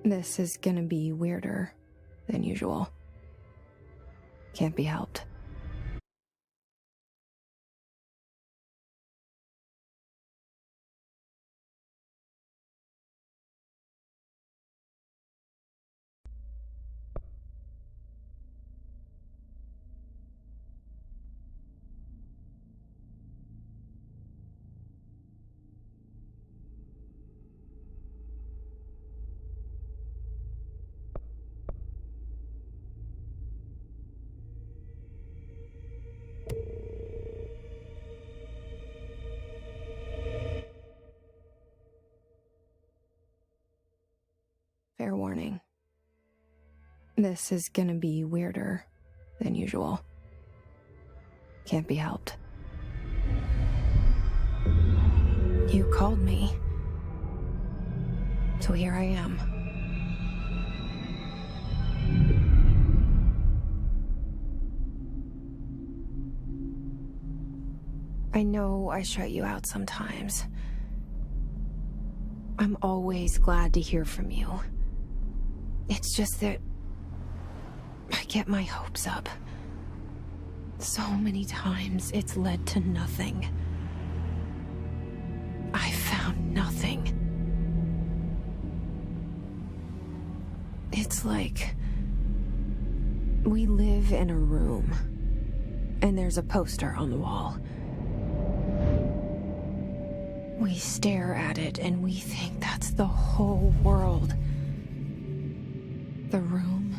This is gonna be weirder than usual. Can't be helped. Fair warning. This is gonna be weirder than usual. Can't be helped. You called me. So here I am. I know I shut you out sometimes. I'm always glad to hear from you. It's just that I get my hopes up. So many times it's led to nothing. I found nothing. It's like we live in a room, and there's a poster on the wall. We stare at it and we think that's the whole world. The room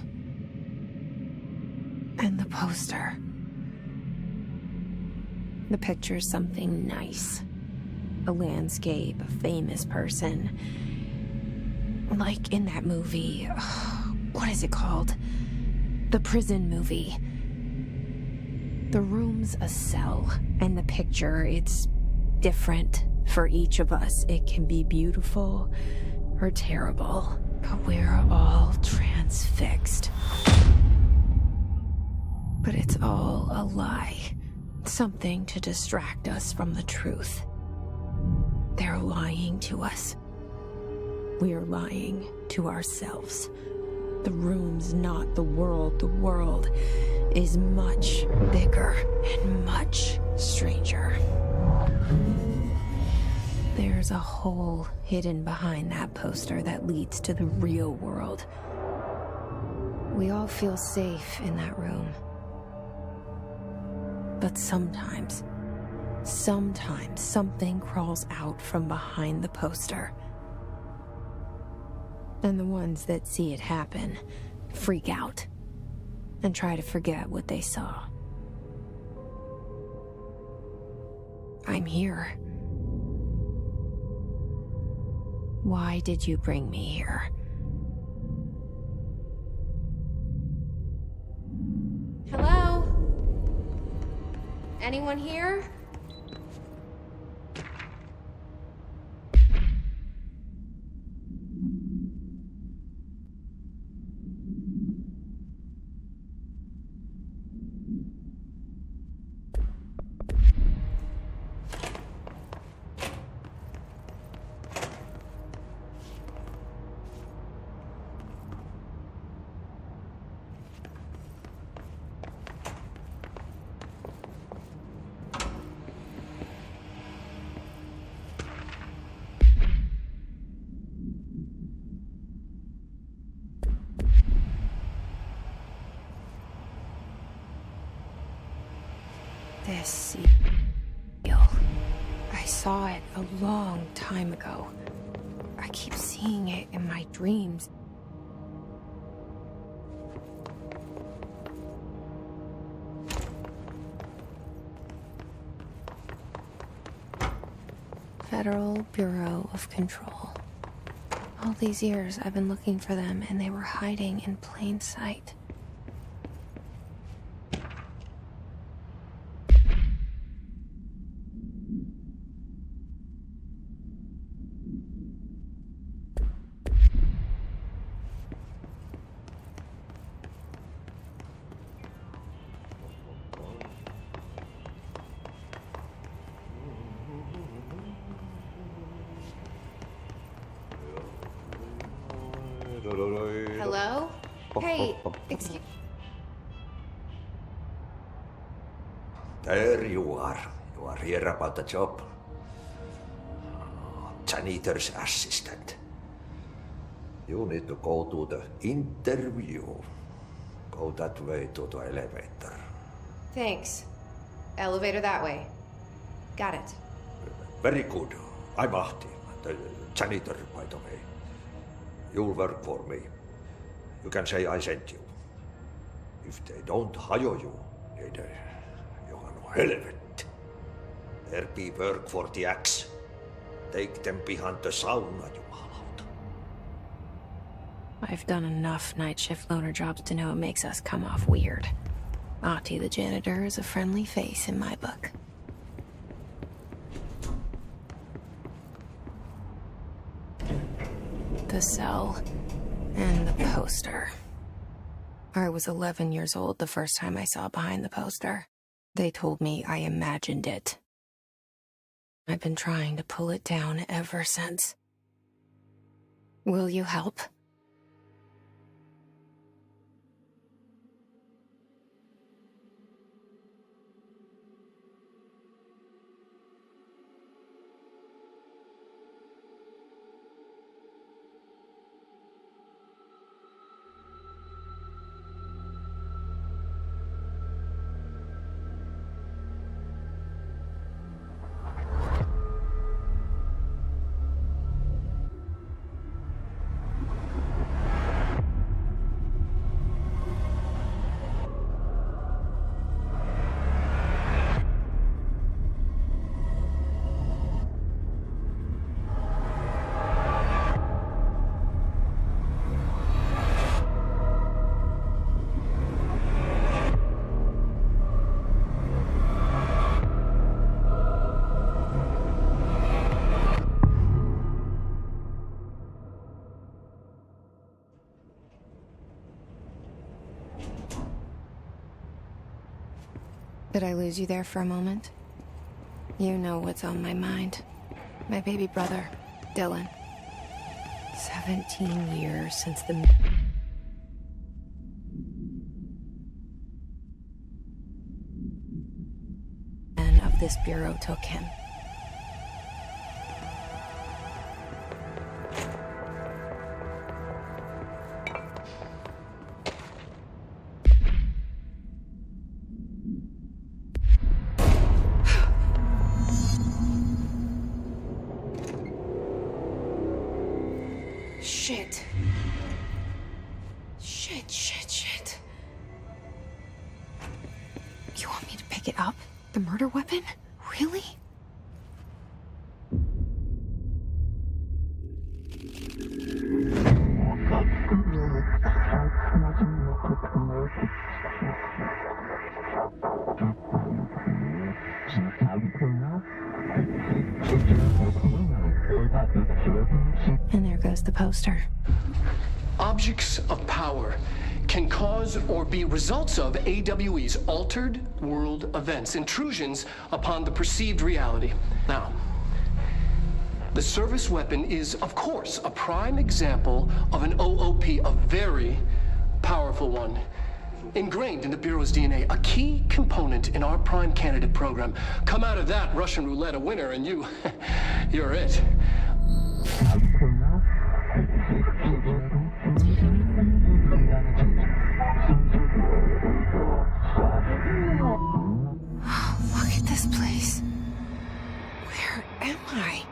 and the poster. The picture's something nice. A landscape, a famous person. Like in that movie, what is it called? The prison movie. The room's a cell, and the picture, it's different for each of us. It can be beautiful or terrible, but we're all transfixed. But it's all a lie. Something to distract us from the truth. They're lying to us. We're lying to ourselves. The room's not the world. The world is much bigger and much stranger. There's a hole hidden behind that poster that leads to the real world. We all feel safe in that room. But sometimes something crawls out from behind the poster. And the ones that see it happen freak out and try to forget what they saw. I'm here. Why did you bring me here? Hello? Anyone here? This seal. I saw it a long time ago. I keep seeing it in my dreams. Federal Bureau of Control. All these years I've been looking for them, and they were hiding in plain sight. Hey, excuse... There you are. You are here about the job. Janitor's assistant. You need to go to the interview. Go that way to the elevator. Thanks. Elevator that way. Got it. Very good. I'm Ahti, the janitor, by the way. You'll work for me. You can say I sent you. If they don't hire you, then you are helvet. There be work for the axe. Take them behind the sauna, jumalauta. I've done enough night shift loner jobs to know it makes us come off weird. Ahti the janitor is a friendly face in my book. The cell and the poster. I was 11 years old the first time I saw behind the poster. They told me I imagined it. I've been trying to pull it down ever since. Will you help? Did I lose you there for a moment? You know what's on my mind. My baby brother, Dylan. 17 years since the... men of this bureau took him. Shit. Shit. You want me to pick it up? The murder weapon? Really? And there goes the poster. Objects of power can cause or be results of AWE's altered world events, intrusions upon the perceived reality. Now, the service weapon is, of course, a prime example of an OOP, a very powerful one. Ingrained in the Bureau's DNA, a key component in our prime candidate program. Come out of that Russian roulette a winner and you're it. Look at this place. Where am I?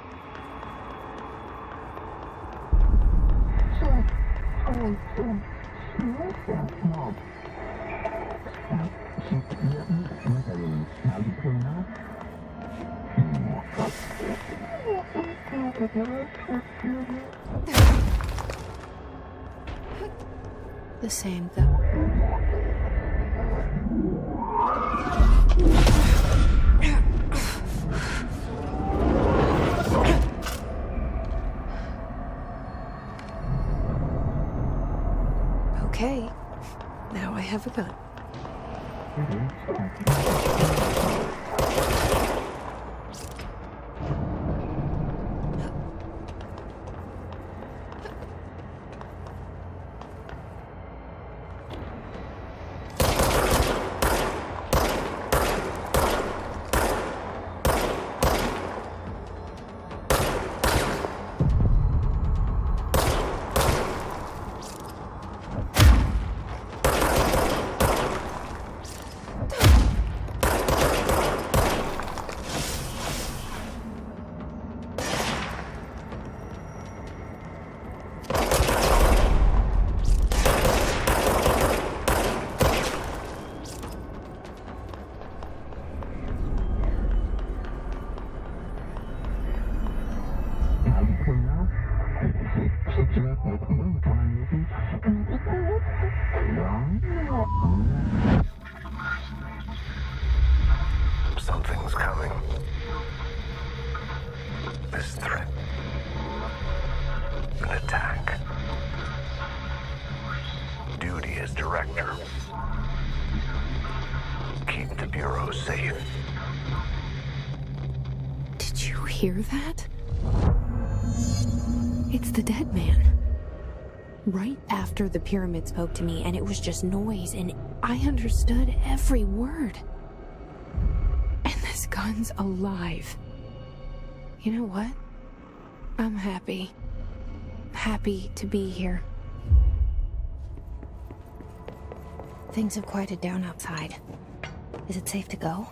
The same though. Okay, now I have a gun. this threat. An attack. Duty as director. Keep the Bureau safe. Did you hear that? It's the dead man. Right after the pyramid spoke to me, and it was just noise, and I understood every word. And this gun's alive. You know what? I'm happy. Happy to be here. Things have quieted down outside. Is it safe to go?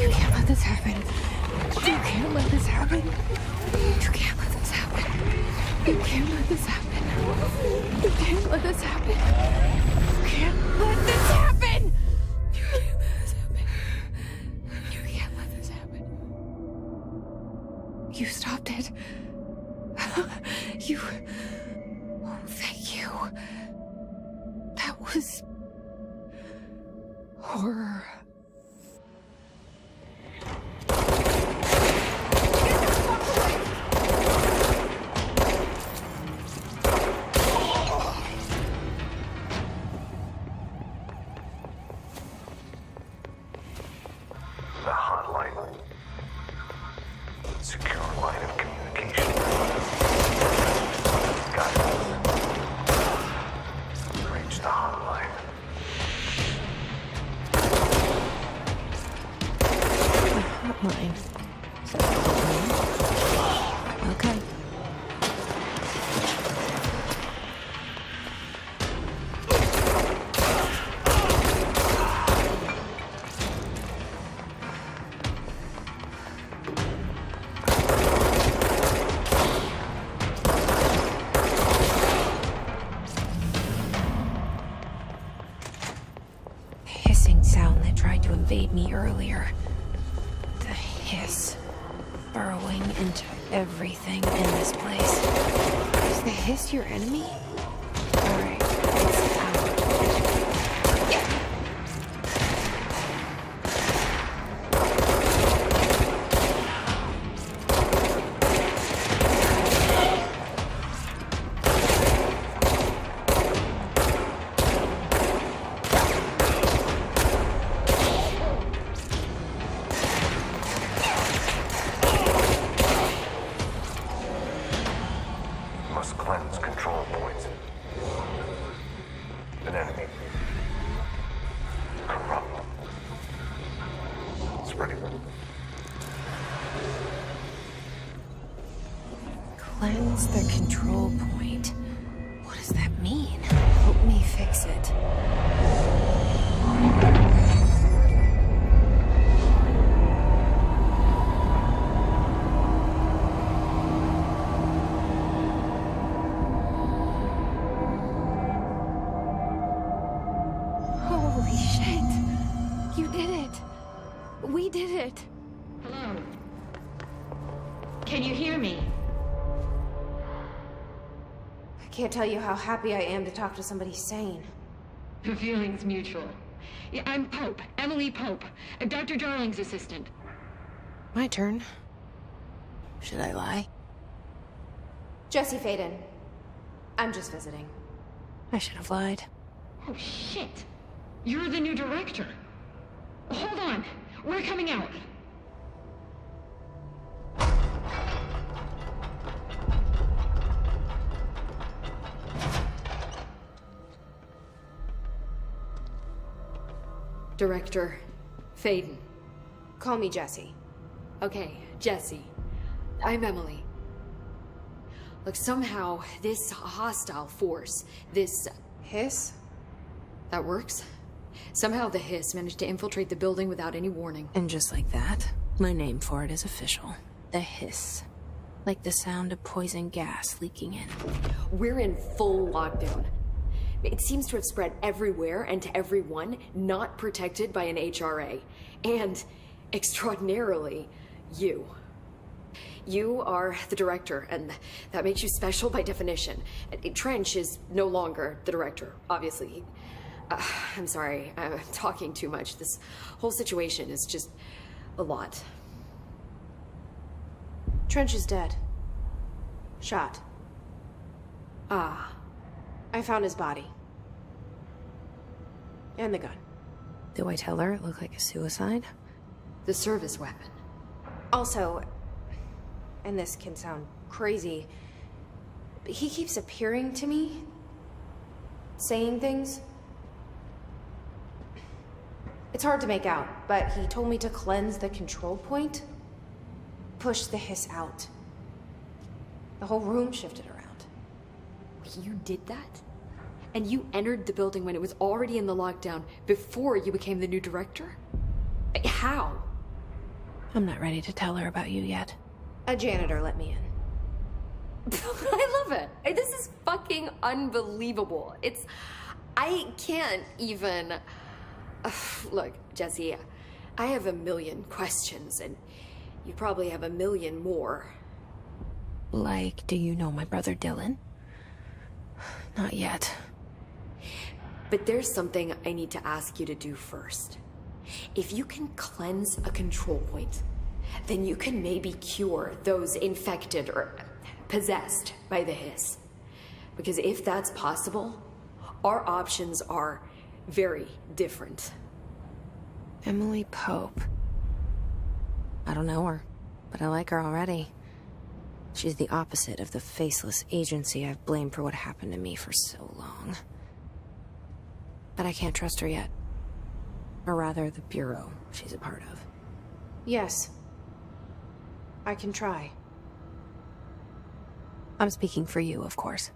You can't let this happen. You can't let this happen. You can't let this happen. You can't let this happen. You can't let this happen. You can't let this happen. You can't let this happen. You can't let this happen. You stopped it. You... Oh, thank you. That was... horror. The hotline. Secure line of communication. Got it. Reach the hotline. Hotline. Okay. The hissing sound that tried to invade me earlier. The hiss. Burrowing into everything in this place. Is the hiss your enemy? Alright, it's out. Must cleanse control points. An enemy. Corrupt. Spreading. Cleanse the control point. What does that mean? Help me fix it. Holy shit! You did it! We did it! Hello? Can you hear me? I can't tell you how happy I am to talk to somebody sane. The feeling's mutual. Yeah, I'm Pope, Emily Pope, Dr. Darling's assistant. My turn. Should I lie? Jesse Faden. I'm just visiting. I should have lied. Oh, shit. You're the new director. Hold on. We're coming out. Director Faden. Call me Jesse. Okay, Jesse. I'm Emily. Look, somehow this hostile force, this... Hiss? that works? Somehow the hiss managed to infiltrate the building without any warning. And just like that, my name for it is official. The hiss. Like the sound of poison gas leaking in. We're in full lockdown. It seems to have spread everywhere and to everyone not protected by an HRA. And, extraordinarily, you. You are the director, and that makes you special by definition. Trench is no longer the director, obviously. I'm sorry, I'm talking too much. This whole situation is just a lot. Trench is dead. Shot. Ah. I found his body. And the gun. Do I tell her it looked like a suicide? The service weapon. Also, and this can sound crazy, but he keeps appearing to me, saying things. It's hard to make out, but he told me to cleanse the control point, push the hiss out. The whole room shifted around. You did that? And you entered the building when it was already in the lockdown before you became the new director? How? I'm not ready to tell her about you yet. A janitor let me in. I love it. This is fucking unbelievable. I can't even... Look, Jesse, I have a million questions, and you probably have a million more. Like, do you know my brother Dylan? Not yet. But there's something I need to ask you to do first. If you can cleanse a control point, then you can maybe cure those infected or possessed by the hiss. Because if that's possible, our options are very different. Emily Pope. I don't know her, but I like her already. She's the opposite of the faceless agency I've blamed for what happened to me for so long. But I can't trust her yet. Or rather, the Bureau she's a part of. Yes. I can try. I'm speaking for you, of course.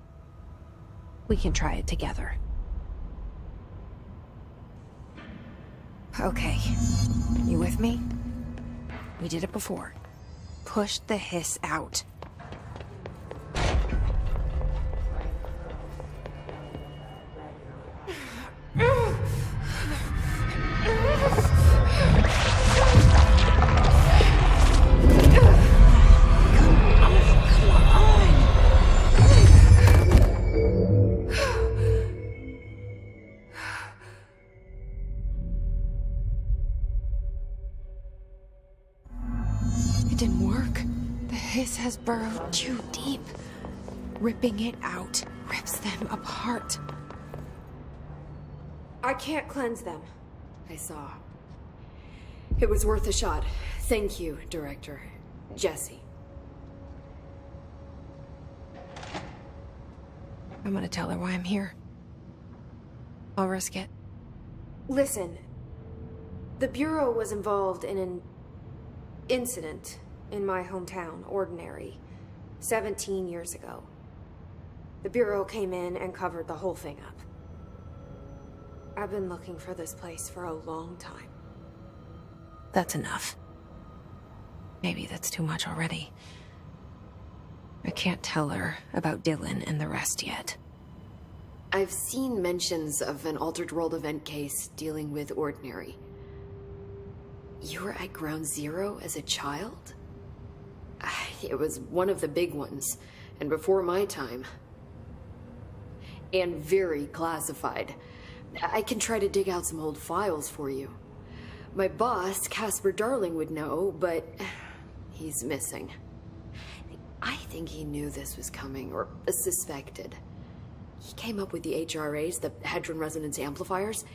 We can try it together. Okay. You with me? We did it before. Push the hiss out. It didn't work. The hiss has burrowed too deep. Ripping it out rips them apart. I can't cleanse them. I saw. It was worth a shot. Thank you, Director. Jesse. I'm gonna tell her why I'm here. I'll risk it. Listen, the Bureau was involved in an incident in my hometown, Ordinary, 17 years ago. The Bureau came in and covered the whole thing up. I've been looking for this place for a long time. That's enough. Maybe that's too much already. I can't tell her about Dylan and the rest yet. I've seen mentions of an Altered World event case dealing with Ordinary. You were at Ground Zero as a child? It was one of the big ones, and before my time. And very classified. I can try to dig out some old files for you. My boss, Casper Darling, would know, but he's missing. I think he knew this was coming, or suspected. He came up with the HRAs, the Hadron Resonance Amplifiers.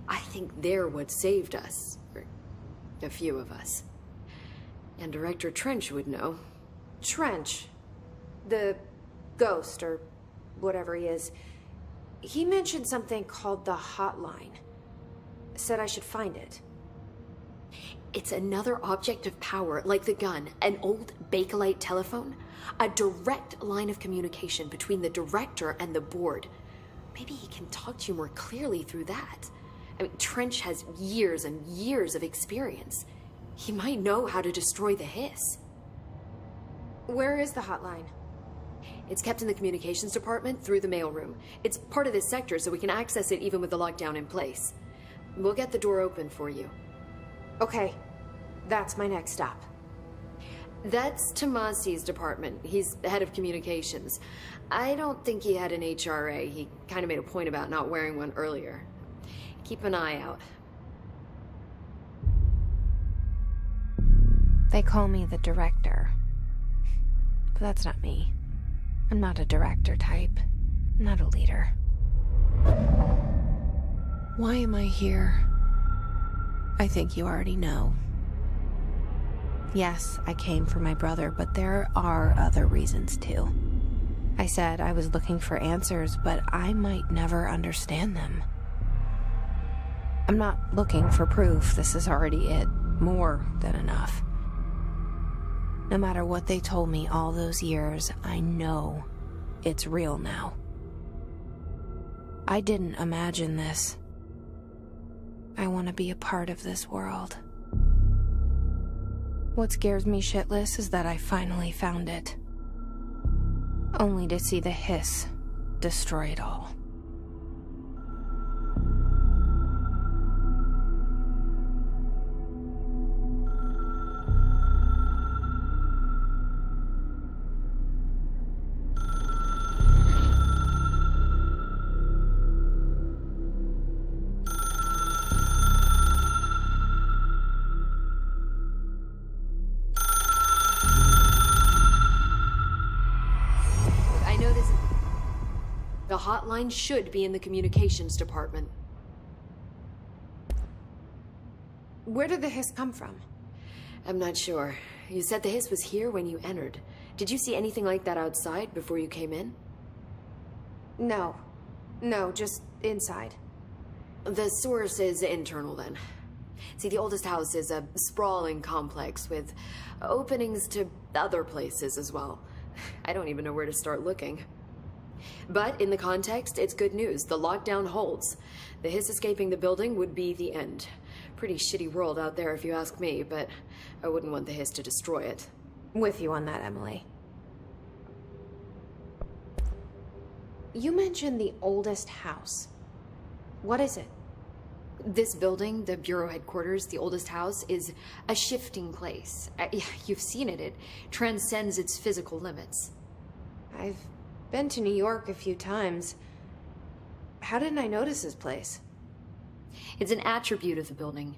I think they're what saved us. Or a few of us. And Director Trench would know. Trench, the ghost, or whatever he is, he mentioned something called the Hotline. Said I should find it. It's another object of power, like the gun, an old Bakelite telephone, a direct line of communication between the director and the board. Maybe he can talk to you more clearly through that. I mean, Trench has years and years of experience. He might know how to destroy the hiss. Where is the hotline? It's kept in the communications department through the mailroom. It's part of this sector, so we can access it even with the lockdown in place. We'll get the door open for you. Okay, that's my next stop. That's Tomasi's department. He's the head of communications. I don't think he had an HRA. He kind of made a point about not wearing one earlier. keep an eye out. They call me the director. But that's not me. I'm not a director type. I'm not a leader. Why am I here? I think you already know. Yes, I came for my brother, but there are other reasons too. I said I was looking for answers, but I might never understand them. I'm not looking for proof. This is already it. More than enough. No matter what they told me all those years, I know it's real now. I didn't imagine this. I want to be a part of this world. What scares me shitless is that I finally found it. Only to see the hiss destroy it all. The hotline should be in the communications department. Where did the hiss come from? I'm not sure. You said the hiss was here when you entered. Did you see anything like that outside before you came in? No. No, just inside. The source is internal then. See, the oldest house is a sprawling complex with openings to other places as well. I don't even know where to start looking. But in the context, it's good news. The lockdown holds. The hiss escaping the building would be the end. Pretty shitty world out there if you ask me, but I wouldn't want the hiss to destroy it. With you on that, Emily. You mentioned the oldest house. What is it? This building, the Bureau headquarters, the oldest house, is a shifting place. You've seen it. It transcends its physical limits. I've been to New York a few times. How didn't I notice this place? It's an attribute of the building.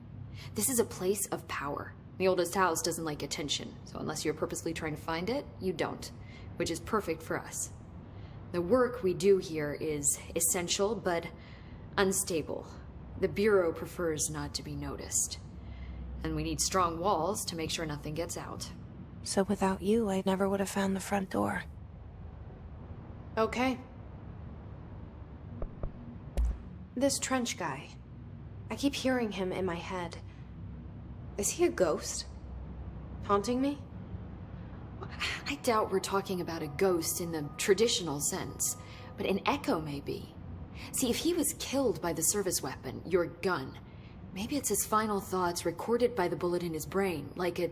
This is a place of power. The oldest house doesn't like attention, so unless you're purposely trying to find it, you don't, which is perfect for us. The work we do here is essential, but unstable. The Bureau prefers not to be noticed. And we need strong walls to make sure nothing gets out. So without you, I never would have found the front door. Okay. This Trench guy. I keep hearing him in my head. Is he a ghost? Haunting me? I doubt we're talking about a ghost in the traditional sense, but an echo maybe. See, if he was killed by the service weapon, your gun, maybe it's his final thoughts recorded by the bullet in his brain, like a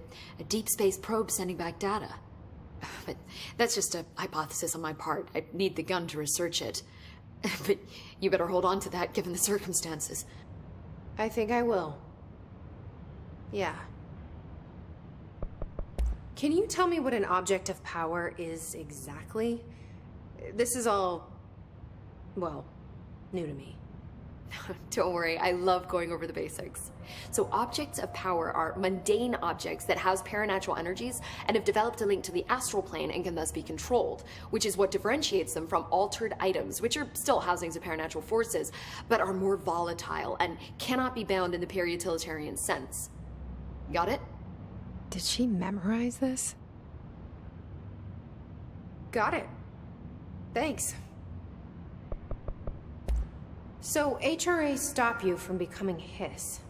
deep space probe sending back data. But that's just a hypothesis on my part. I need the gun to research it. But you better hold on to that given the circumstances. I think I will. Yeah. Can you tell me what an object of power is exactly? This is all, well, new to me. Don't worry, I love going over the basics. So objects of power are mundane objects that house paranatural energies and have developed a link to the astral plane and can thus be controlled, which is what differentiates them from altered items, which are still housings of paranatural forces, but are more volatile and cannot be bound in the peri-utilitarian sense. Got it? Did she memorize this? Got it. Thanks. So, HRA stop you from becoming Hiss?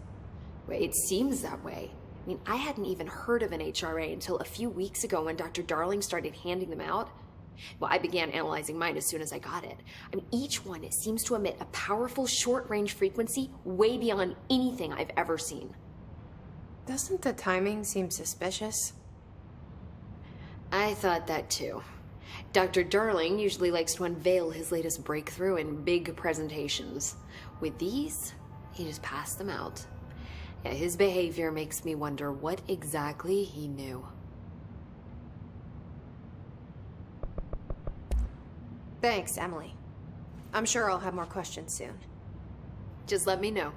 Well, it seems that way. I mean, I hadn't even heard of an HRA until a few weeks ago when Dr. Darling started handing them out. Well, I began analyzing mine as soon as I got it. I mean, each one seems to emit a powerful short-range frequency way beyond anything I've ever seen. Doesn't the timing seem suspicious? I thought that too. Dr. Darling usually likes to unveil his latest breakthrough in big presentations. With these, he just passed them out. Yeah, his behavior makes me wonder what exactly he knew. Thanks, Emily. I'm sure I'll have more questions soon. Just let me know.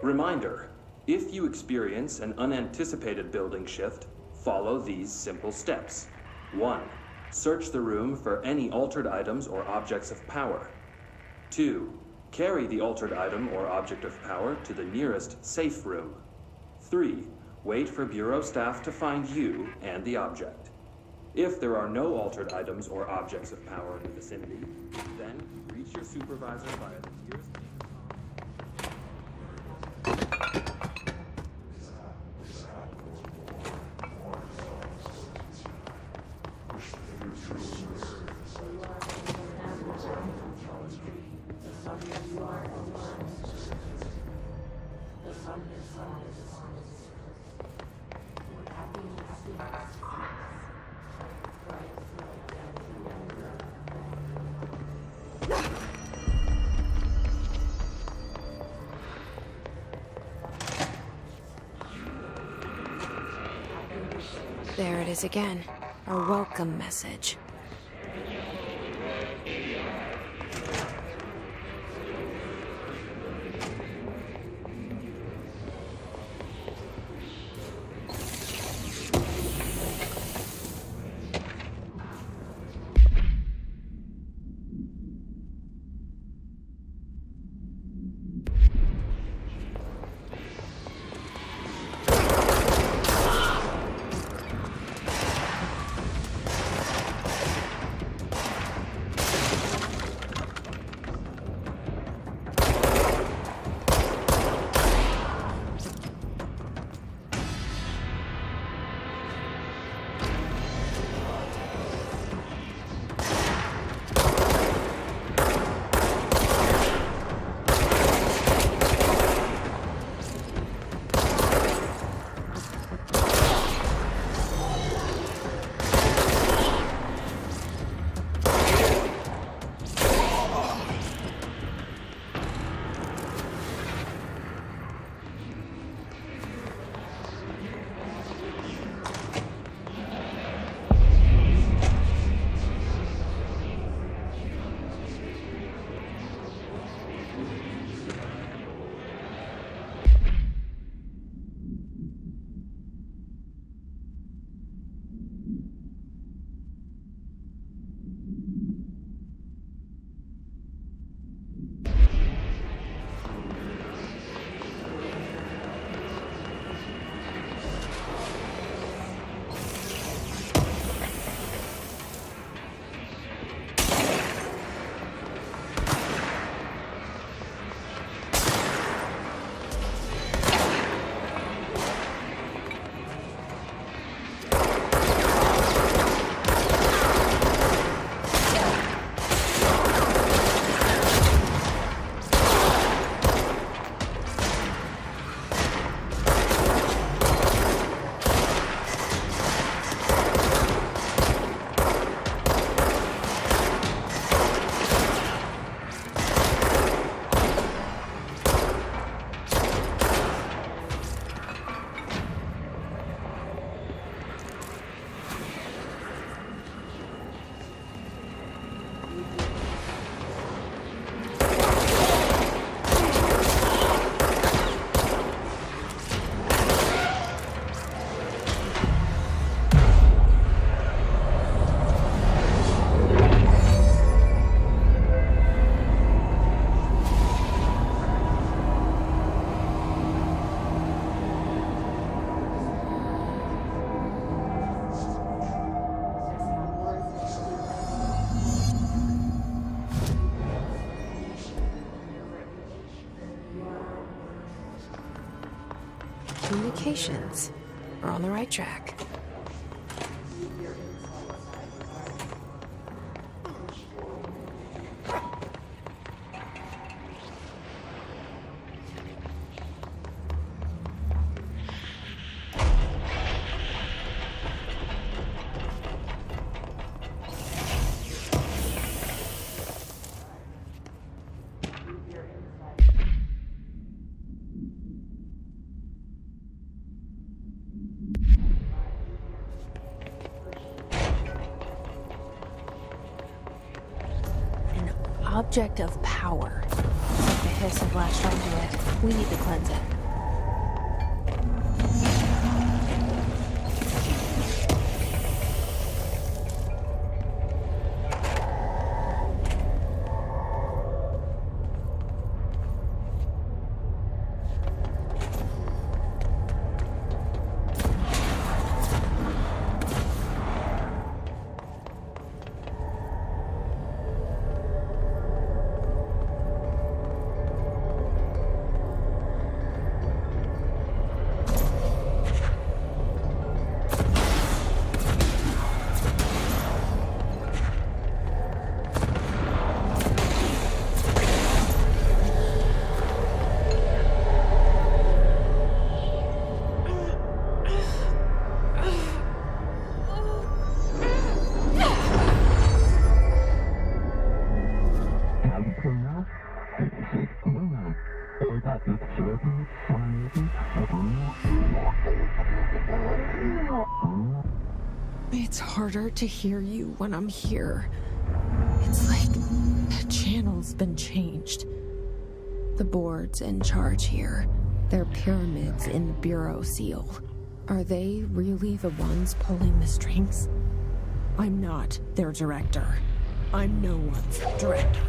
Reminder, if you experience an unanticipated building shift, follow these simple steps. 1. Search the room for any altered items or objects of power. 2. Carry the altered item or object of power to the nearest safe room. 3. Wait for Bureau staff to find you and the object. If there are no altered items or objects of power in the vicinity, then reach your supervisor via the nearest... There it is again. Our welcome message. communications. We're on the right track. Object of power. It's like the hiss have latched onto it. We need to cleanse it. It's harder to hear you when I'm here. It's like the channel's been changed. The board's in charge here. They're pyramids in the Bureau seal. Are they really the ones pulling the strings? I'm not their director. I'm no one's director.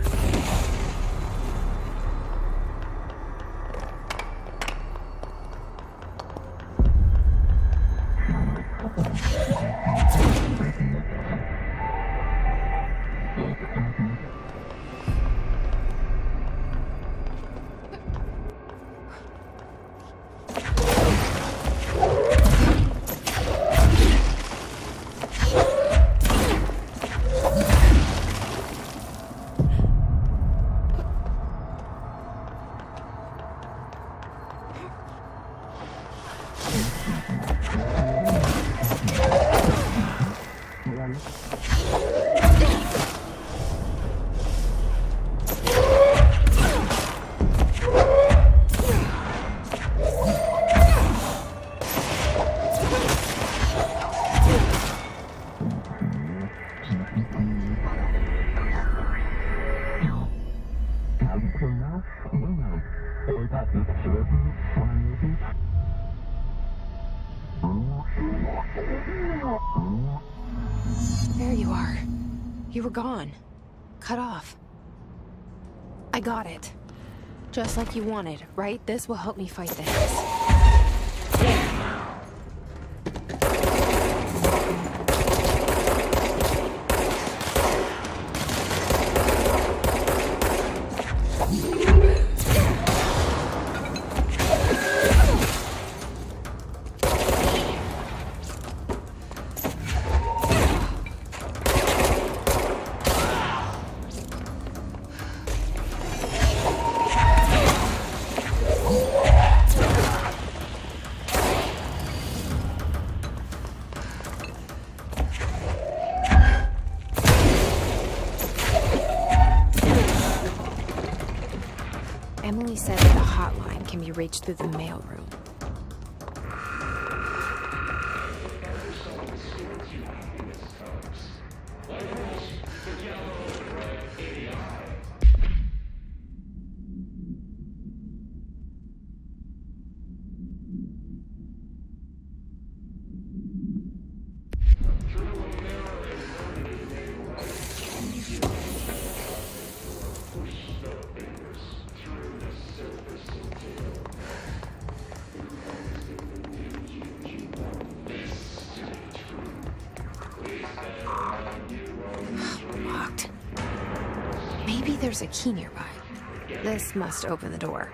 There you are. You were gone. Cut off. I got it. Just like you wanted, right? This will help me fight the hiss. Emily said that the hotline can be reached through the mailroom. Locked. Maybe there's a key nearby. This must open the door.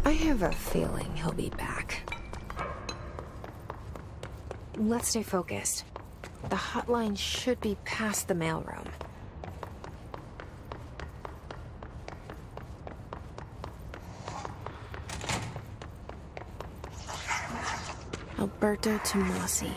I have a feeling he'll be back. Let's stay focused. The hotline should be past the mailroom. Alberto Tomasi.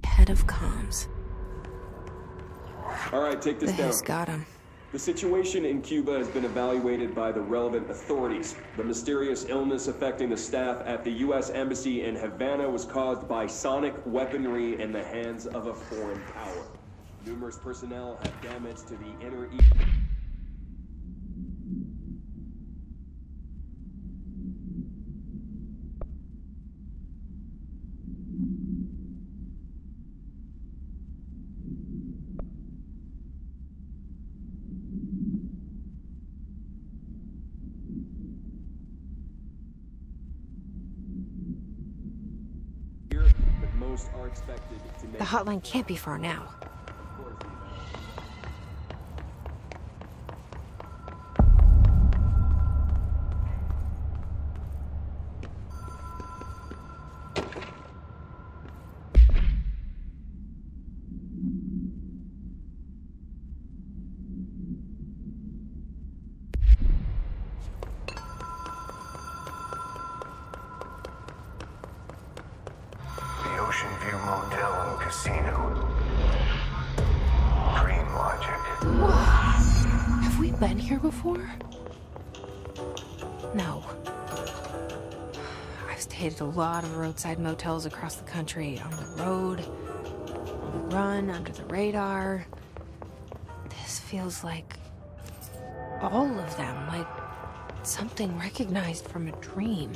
Head of comms. All right, take this down. Who's got him? The situation in Cuba has been evaluated by the relevant authorities. The mysterious illness affecting the staff at the U.S. Embassy in Havana was caused by sonic weaponry in the hands of a foreign power. Numerous personnel have damage to the inner ear. But most are expected to make The hotline can't be far now. The Ocean View Motel and Casino. Dream Logic. Have we been here before? No. I've stayed at a lot of roadside motels across the country, on the road, on the run, under the radar. This feels like all of them, like something recognized from a dream.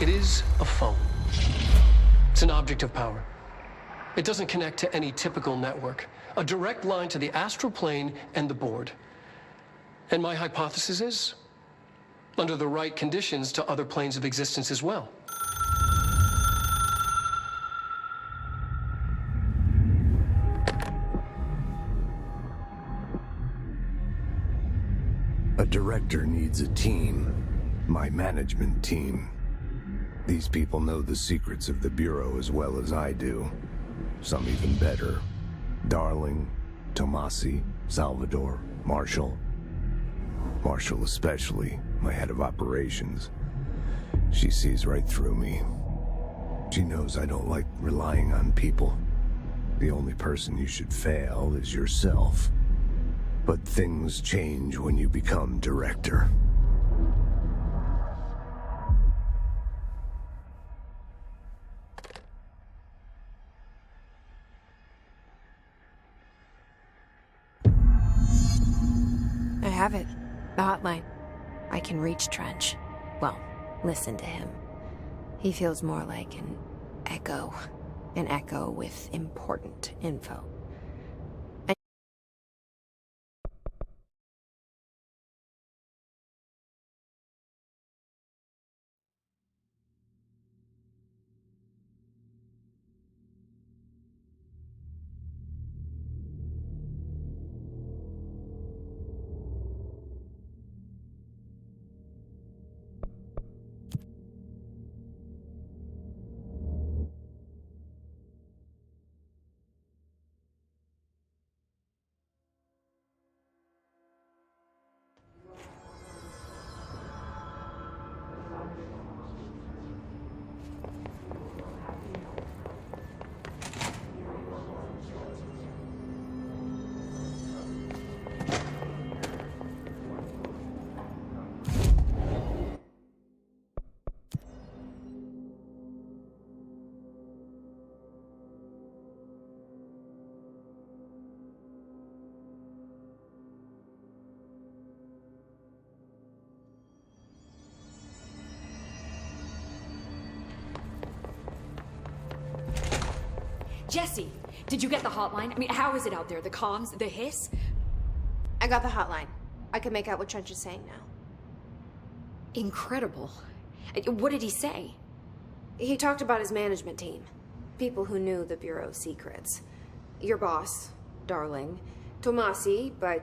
It is a phone. It's an object of power. It doesn't connect to any typical network. A direct line to the astral plane and the board. And my hypothesis is, under the right conditions, to other planes of existence as well. A director needs a team. My management team. These people know the secrets of the Bureau as well as I do. Some even better. Darling, Tomasi, Salvador, Marshall. Marshall especially, my head of operations. She sees right through me. She knows I don't like relying on people. The only person you should fail is yourself. But things change when you become director. I have it. The hotline. I can reach Trench. Well, listen to him. He feels more like an echo. An echo with important info. Jesse, did you get the hotline? I mean, how is it out there? The comms, the hiss? I got the hotline. I can make out what Trench is saying now. Incredible. What did he say? He talked about his management team. People who knew the Bureau's secrets. Your boss, Darling. Tomasi, but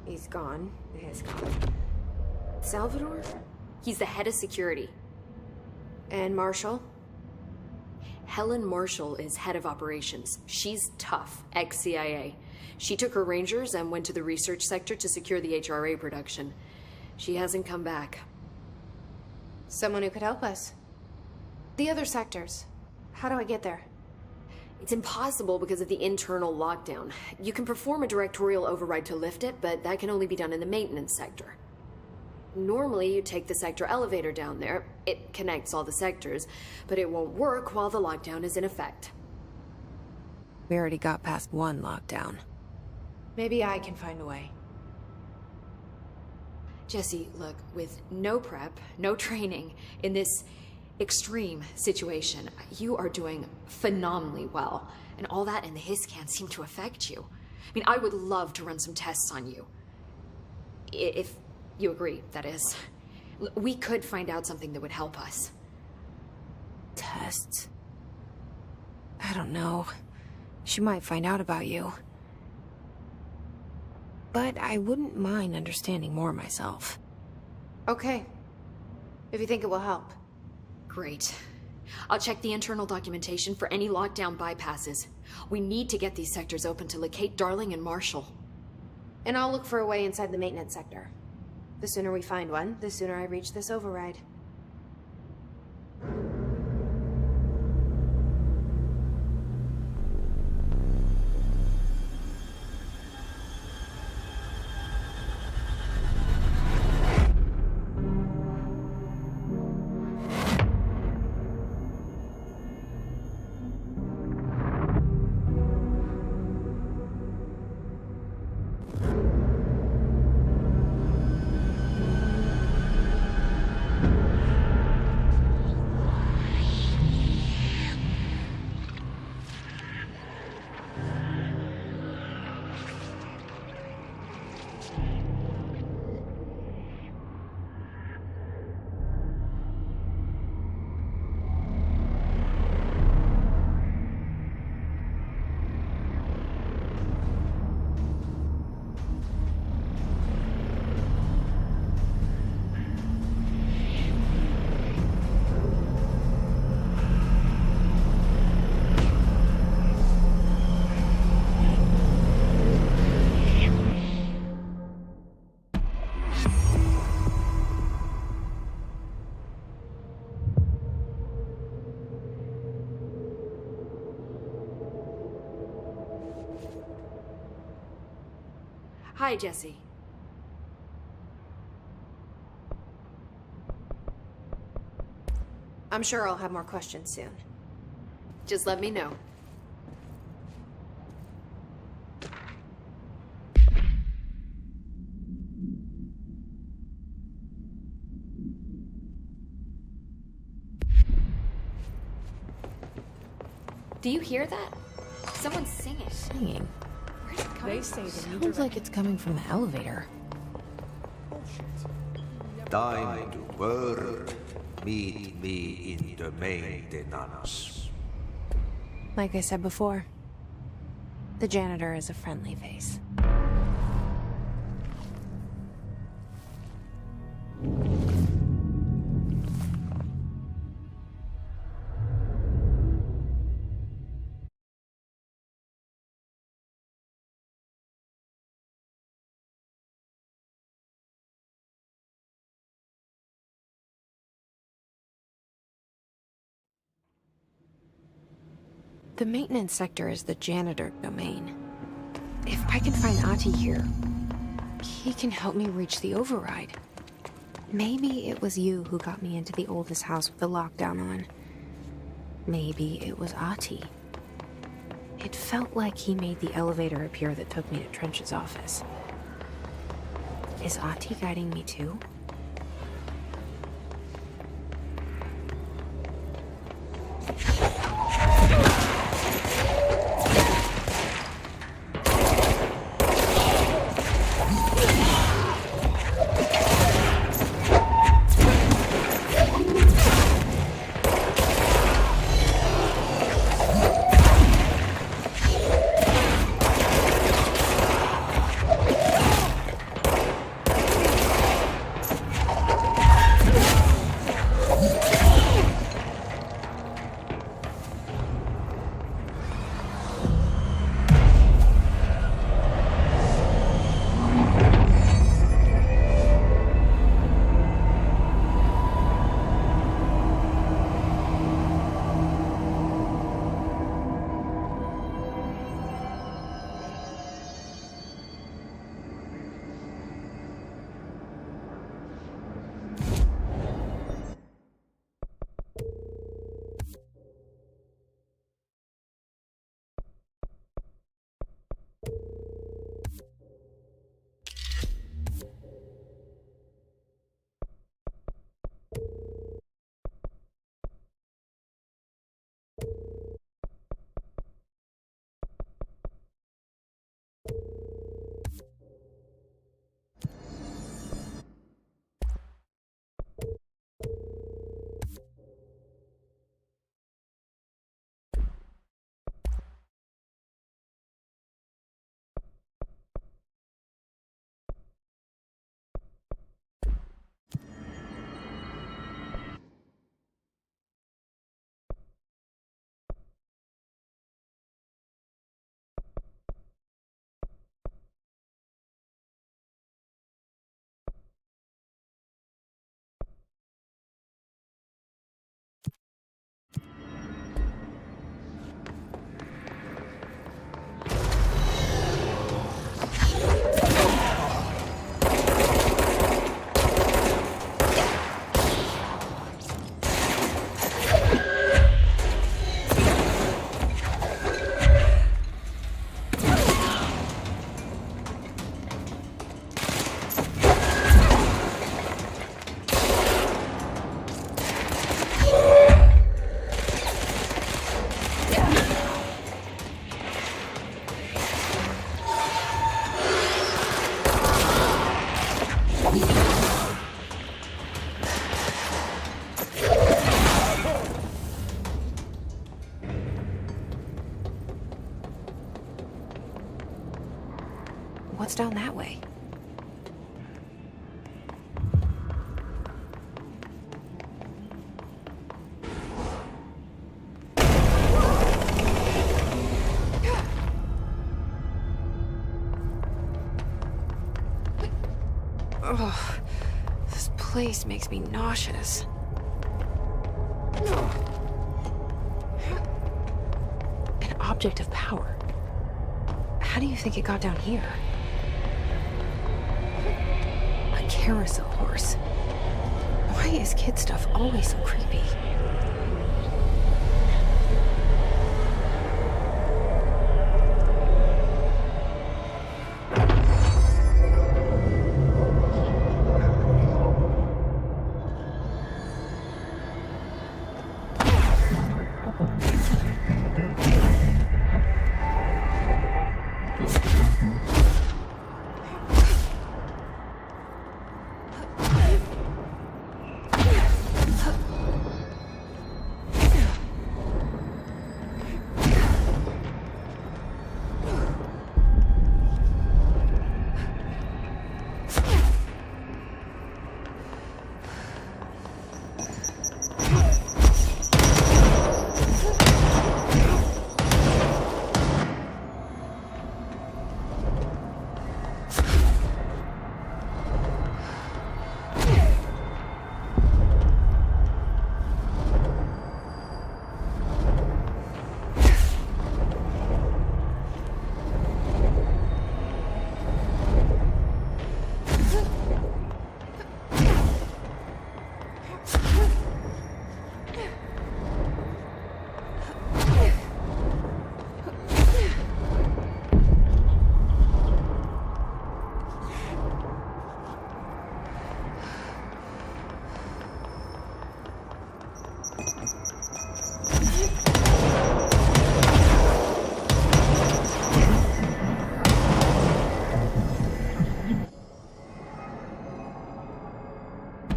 he's gone. He's gone. Salvador? He's the head of security. And Marshall? Helen Marshall is head of operations. She's tough, ex-CIA. She took her Rangers and went to the research sector to secure the HRA production. She hasn't come back. Someone who could help us. The other sectors. How do I get there? It's impossible because of the internal lockdown. You can perform a directorial override to lift it, but that can only be done in the maintenance sector. Normally, you take the sector elevator down there. It connects all the sectors, but it won't work while the lockdown is in effect. We already got past one lockdown. Maybe I can find a way. Jesse, look, with no prep, no training, in this extreme situation, you are doing phenomenally well. And all that and the hiss can't seem to affect you. I mean, I would love to run some tests on you. If you agree, that is. We could find out something that would help us. Tests? I don't know. She might find out about you. But I wouldn't mind understanding more myself. Okay. If you think it will help. Great. I'll check the internal documentation for any lockdown bypasses. We need to get these sectors open to locate Darling and Marshall. And I'll look for a way inside the maintenance sector. The sooner we find one, the sooner I reach this override. Hi, Jesse. I'm sure I'll have more questions soon. Just let me know. Do you hear that? Someone's singing. Singing. Where's it coming from? Sounds like it's coming from the elevator. Time to work. Meet me in the maintenance. Like I said before, the janitor is a friendly face. The maintenance sector is the janitor domain. If I can find Ahti here, he can help me reach the override. Maybe it was you who got me into the oldest house with the lockdown on. Maybe it was Ahti. It felt like he made the elevator appear that took me to Trench's office. Is Ahti guiding me too? What's down that way? Ugh, this place makes me nauseous. An object of power. How do you think it got down here? A carousel horse. Why is kid stuff always so creepy?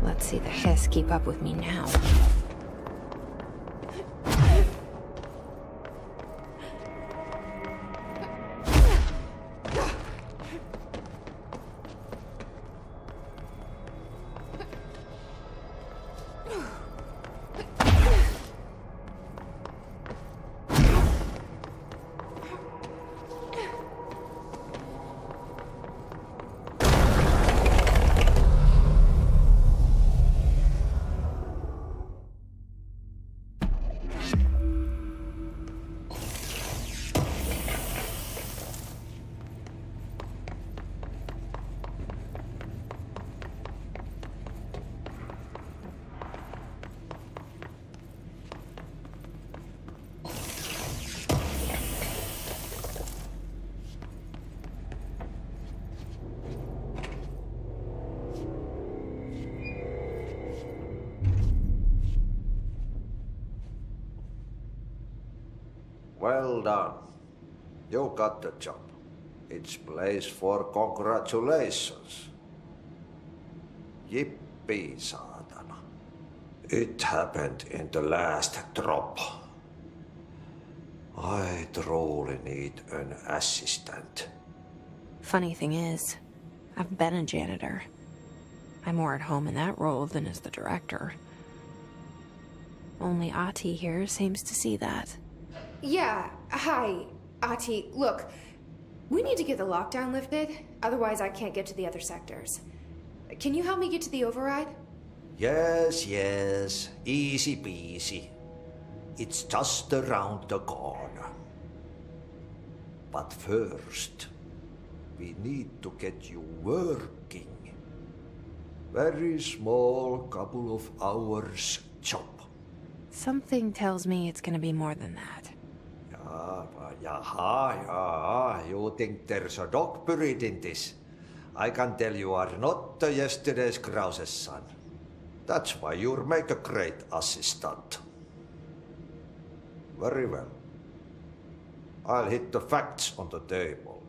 Let's see the Hiss keep up with me now. Well done. You got the job. It's place for congratulations. Yippee, saatana. It happened in the last drop. I truly need an assistant. Funny thing is, I've been a janitor. I'm more at home in that role than as the director. Only Ahti here seems to see that. Yeah, hi, Ahti. Look, we need to get the lockdown lifted, otherwise I can't get to the other sectors. Can you help me get to the override? Yes, yes. Easy peasy. It's just around the corner. But first, we need to get you working. Very small, couple of hours job. Something tells me it's gonna be more than that. Yaha, you think there's a dog buried in this? I can tell you are not yesterday's Krause's son. That's why you'll make a great assistant. Very well. I'll hit the facts on the table.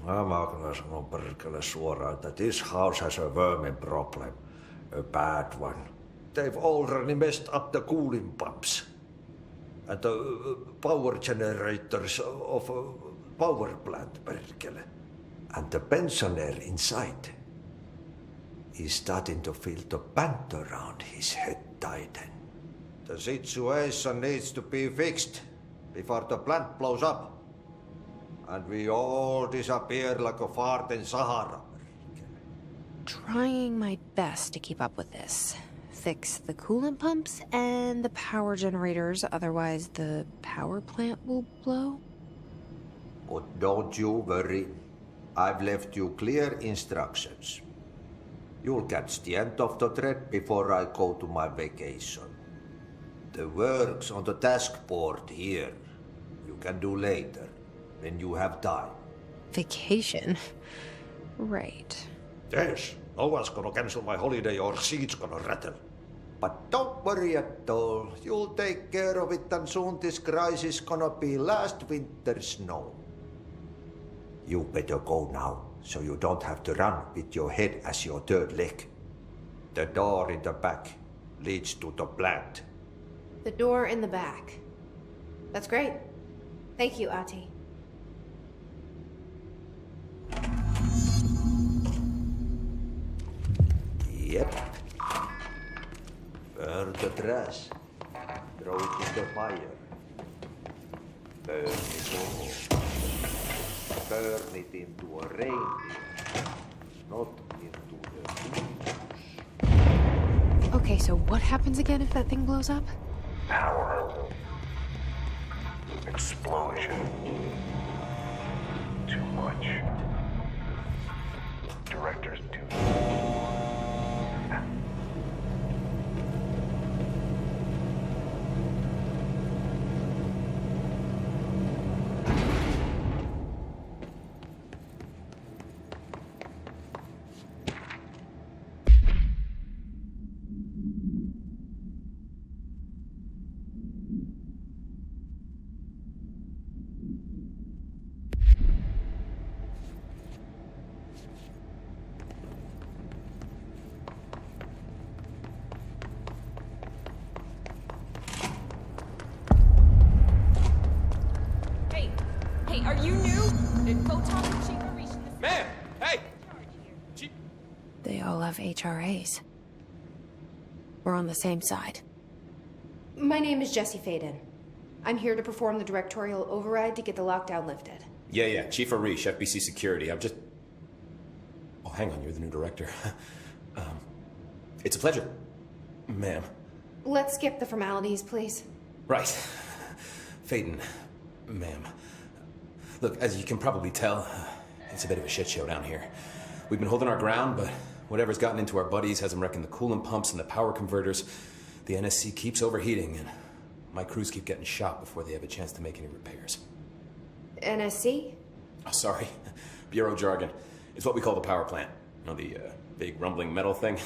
Mä kyllä sanon perkele suoraan, että this house has a vermin problem. A bad one. They've already messed up the cooling pumps. And the power generators of a power plant, perkele. And the pensioner inside is starting to feel the band around his head tighten. The situation needs to be fixed before the plant blows up. And we all disappear like a fart in Sahara. Trying my best to keep up with this. Fix the coolant pumps and the power generators, otherwise the power plant will blow. But don't you worry. I've left you clear instructions. You'll catch the end of the thread before I go to my vacation. The work's on the task board here. You can do later, when you have time. Vacation? Right. Yes, no one's gonna cancel my holiday or seat's gonna rattle. But don't worry at all. You'll take care of it, and soon this crisis gonna be last winter's snow. You better go now, so you don't have to run with your head as your third leg. The door in the back leads to the plant. The door in the back. That's great. Thank you, Ati. Yep. Burn the trash. Throw it in the fire. Burn it all. Burn it into a reindeer, not into the Okay, so what happens again if that thing blows up? Power. Explosion. Too much. Director's duty. Hey, are you new? Go talk to Chief Arish. Ma'am! Hey! They all have HRAs. We're on the same side. My name is Jesse Faden. I'm here to perform the directorial override to get the lockdown lifted. Yeah, Chief Arish, FBC Security. I'm just... Oh, hang on, you're the new director. It's a pleasure, ma'am. Let's skip the formalities, please. Right. Faden, ma'am. Look, as you can probably tell, it's a bit of a shit show down here. We've been holding our ground, but whatever's gotten into our buddies has them wrecking the coolant pumps and the power converters. The NSC keeps overheating, and my crews keep getting shot before they have a chance to make any repairs. NSC? Oh, sorry. Bureau jargon. It's what we call the power plant. You know, the big rumbling metal thing?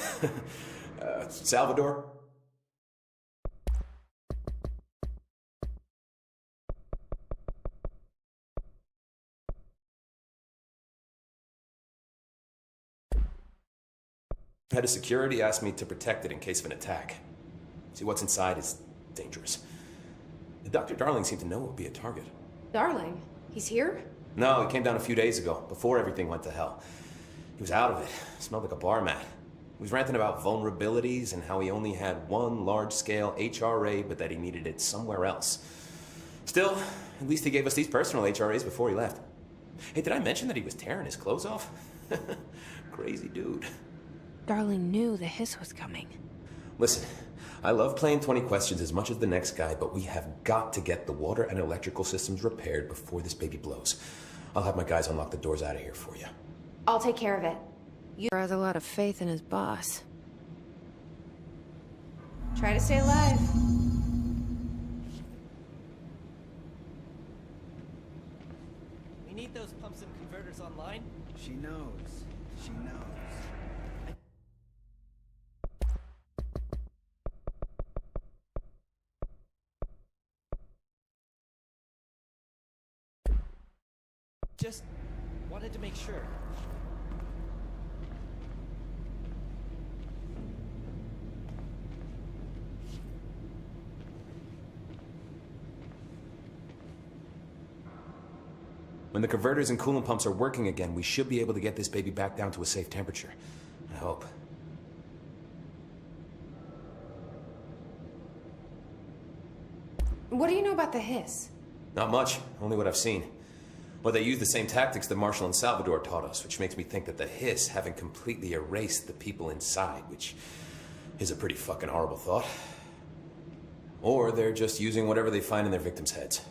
Salvador? Head of security asked me to protect it in case of an attack. See, what's inside is dangerous. Dr. Darling seemed to know it would be a target. Darling? He's here? No, he came down a few days ago, before everything went to hell. He was out of it. Smelled like a bar mat. He was ranting about vulnerabilities and how he only had one large-scale HRA, but that he needed it somewhere else. Still, at least he gave us these personal HRAs before he left. Hey, did I mention that he was tearing his clothes off? Crazy dude. Darling knew the hiss was coming. Listen, I love playing 20 questions as much as the next guy, but we have got to get the water and electrical systems repaired before this baby blows. I'll have my guys unlock the doors out of here for you. I'll take care of it. You has a lot of faith in his boss. Try to stay alive. We need those pumps and converters online. She knows. She knows. Just wanted to make sure. When the converters and coolant pumps are working again, we should be able to get this baby back down to a safe temperature. I hope. What do you know about the hiss? Not much, only what I've seen. Well, they use the same tactics that Marshall and Salvador taught us, which makes me think that the hiss haven't completely erased the people inside, which is a pretty fucking horrible thought. Or they're just using whatever they find in their victims' heads.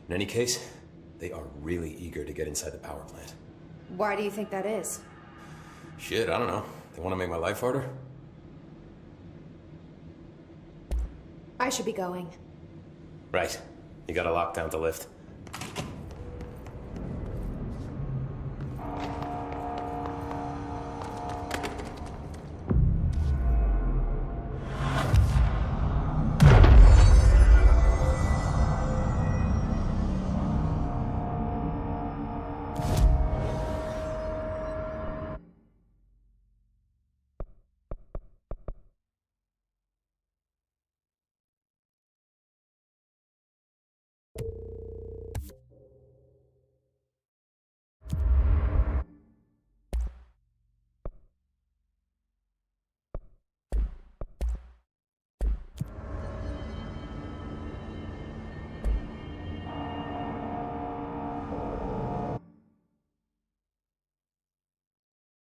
In any case, they are really eager to get inside the power plant. Why do you think that is? Shit, I don't know. You want to make my life harder? I should be going. Right. You got a lockdown to lift.